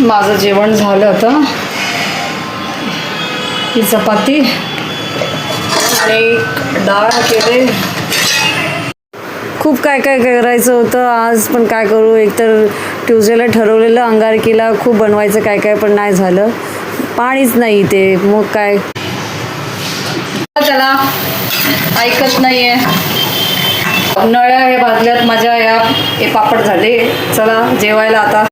माझं जेवण झालं आता. ही चपाती आणि डाळ केले. खूप काय काय करायचं होतं आज, पण काय करू. एकतर ट्यूजडेला ठरवलेलं अंगारकीला खूप बनवायचं काय काय, पण नाही झालं. पाणीच नाही ते, मग काय त्याला ऐकत नाहीये. नळ्या हे भाजल्यात माझ्या, या हे पापड झाले. चला जेवायला आता.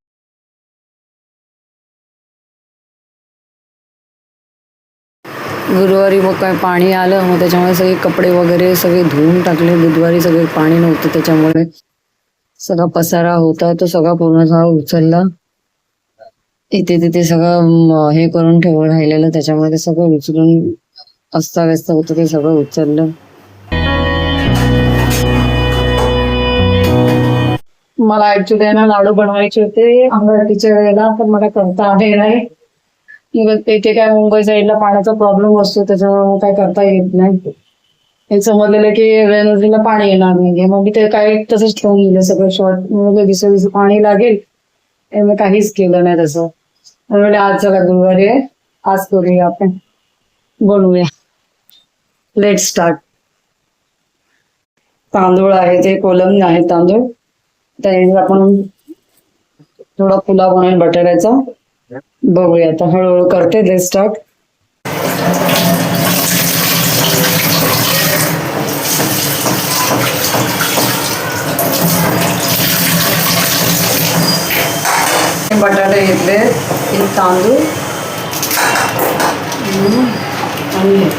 गुरुवारी मग काय पाणी आलं, मग त्याच्यामुळे सगळे कपडे वगैरे सगळे धुवून टाकले. बुधवारी सगळे पाणी नव्हतं, त्याच्यामुळे सगळा पसारा होता तो सगळा पूर्ण उचलला. इथे तिथे सगळं हे करून ठेवून राहिलेलं, त्याच्यामुळे ते सगळं उचलून अस्ताव्यस्त होतं, ते सगळं उचललं. मला ऍक्च्युली ना लाडू बनवायचे होते अंगारकीच्या वेळेला, पण मला करता आले नाही. मग तिथे काय मुंबई साईडला पाण्याचा प्रॉब्लेम असतो, त्याच्यामुळे काय करता येत नाही. हे समजलेलं की वेळेला पाणी येणार नाही, मग मी ते काय तसंच ठेवून दिलं सगळं शॉर्ट. मग दिवस पाणी लागेल, मी काहीच केलं नाही तसं. म्हणजे आज चला गुरुवारी आहे, आज करूया आपण, बनवूया. Let start. तांदूळ आहे ते कोलम आहे तांदूळ, त्याने आपण थोडा पुलाव बनवेल बटाट्याचा. बघूया आता, हळूहळू करते. Let start. बटाटे घेतले, एक तांदूळ आणि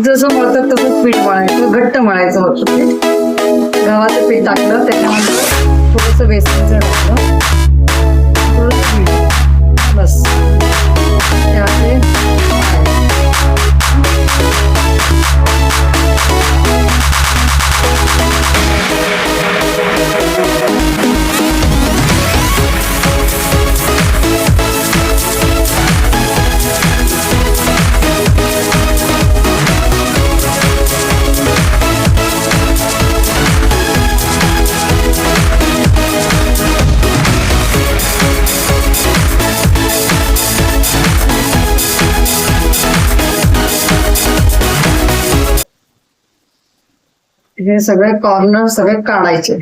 जसं मळतात तसंच पीठ मळायचं, घट्ट मळायचं होतं पीठ. गव्हाचं पीठ टाकलं, त्याच्यानंतर थोडंसं बेसनचं टाकलं, थोडंसं पीठ, बस. त्यामध्ये हे सगळे कॉर्नर सगळे काढायचे.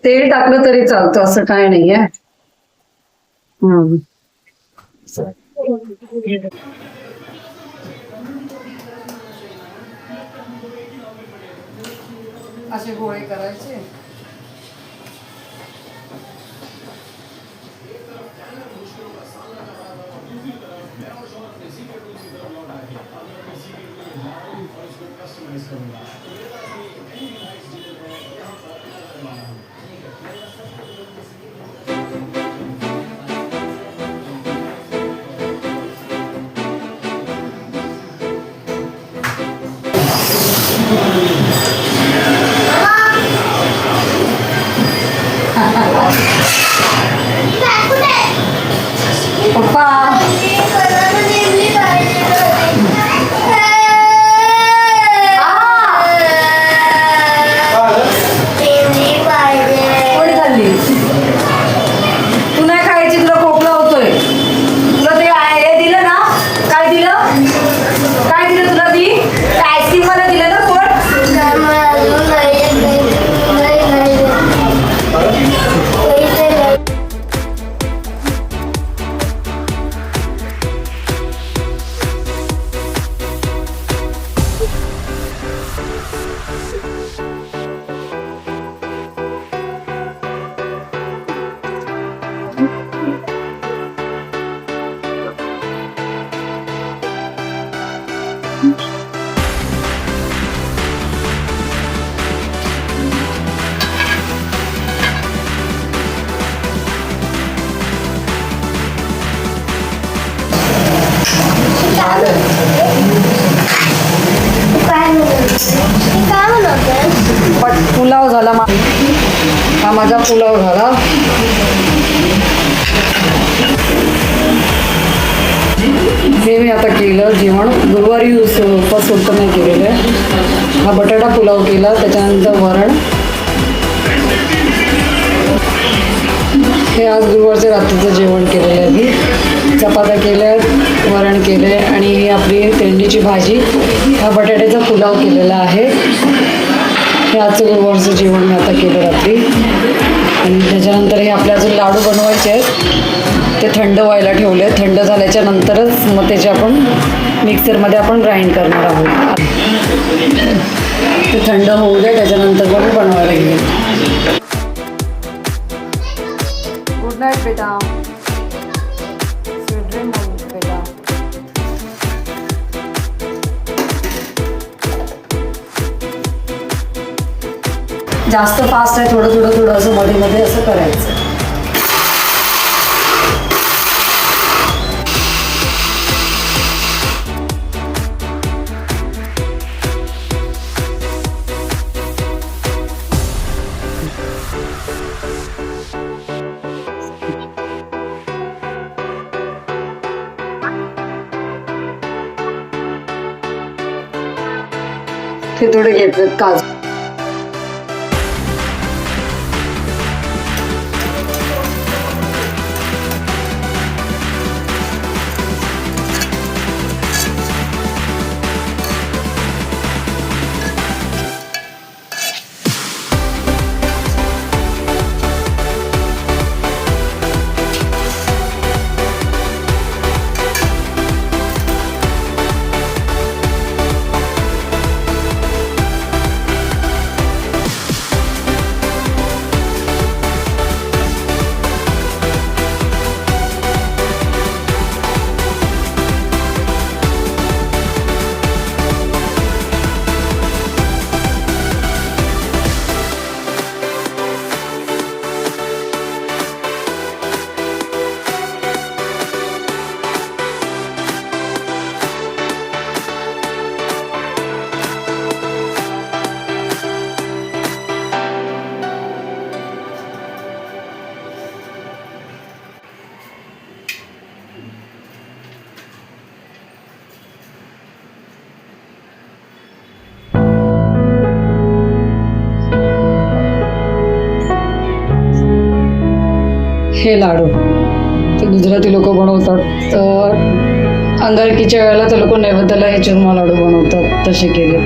तेल टाकलं तरी चालतं, असं काय नाहीये. असे गोळे करायचे. पप्पा कोणी खाल्ली? तू नाही खायची, तुला खोकला होतोय. तुला ते हे दिलं ना, काय दिलं, काय दिलं तुला? ती आईस्क्रीम मला दिलं ना कोण? पुलाव झाला, हा माझा पुलाव झाला. हे मी आता केलं जेवण. गुरुवारी उपवास होतं नाही केलेलं आहे. हा बटाटा पुलाव केला, त्याच्यानंतर वरण. हे आज गुरुवारच्या रात्रीचं जेवण केलेलं आहे मी. चपात्या केल्या, वरण केलं आहे आणि ही आपली तेंडीची भाजी, हा बटाट्याचा पुलाव केलेला आहे. हे आजचं गुरुवारचं जेवण मी आता केलं रात्री. आणि त्याच्यानंतर हे आपले अजून लाडू बनवायचे आहेत, ते थंड व्हायला ठेवले. थंड झाल्याच्या नंतरच मग त्याचे आपण मिक्सरमध्ये आपण ग्राइंड करणार आहोत. ते थंड होऊ दे, त्याच्यानंतर मग बनवायला घेईल. गुड नाईट बेटा. स्वीट ड्रीम बेटा. जास्त फास्ट आहे, थोडं थोडं थोडं असं मध्ये मध्ये असं करायचं. हे थोडे घेतलेत काजू. हे लाडू ते गुजराती लोक बनवतात. तर अंगारकीच्या वेळेला ते लोक नैवेद्याला हे चुरमा लाडू बनवतात. तसे केले.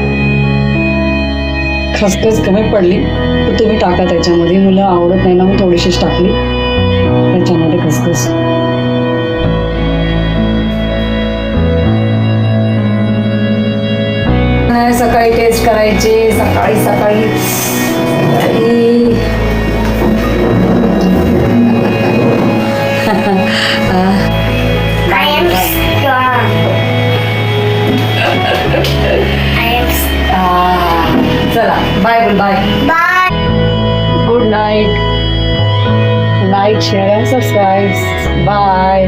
खसखस कमी पडली तर तुम्ही टाका त्याच्यामध्ये. मुलं आवडत नाही ना, मग थोडीशीच टाकली त्याच्यामध्ये खसखस. सकाळी टेस्ट करायची. सकाळी सकाळी I am strong. I am strong. चला बाय बोल. Bye. Bye. Good night. Like share and subscribe. Bye.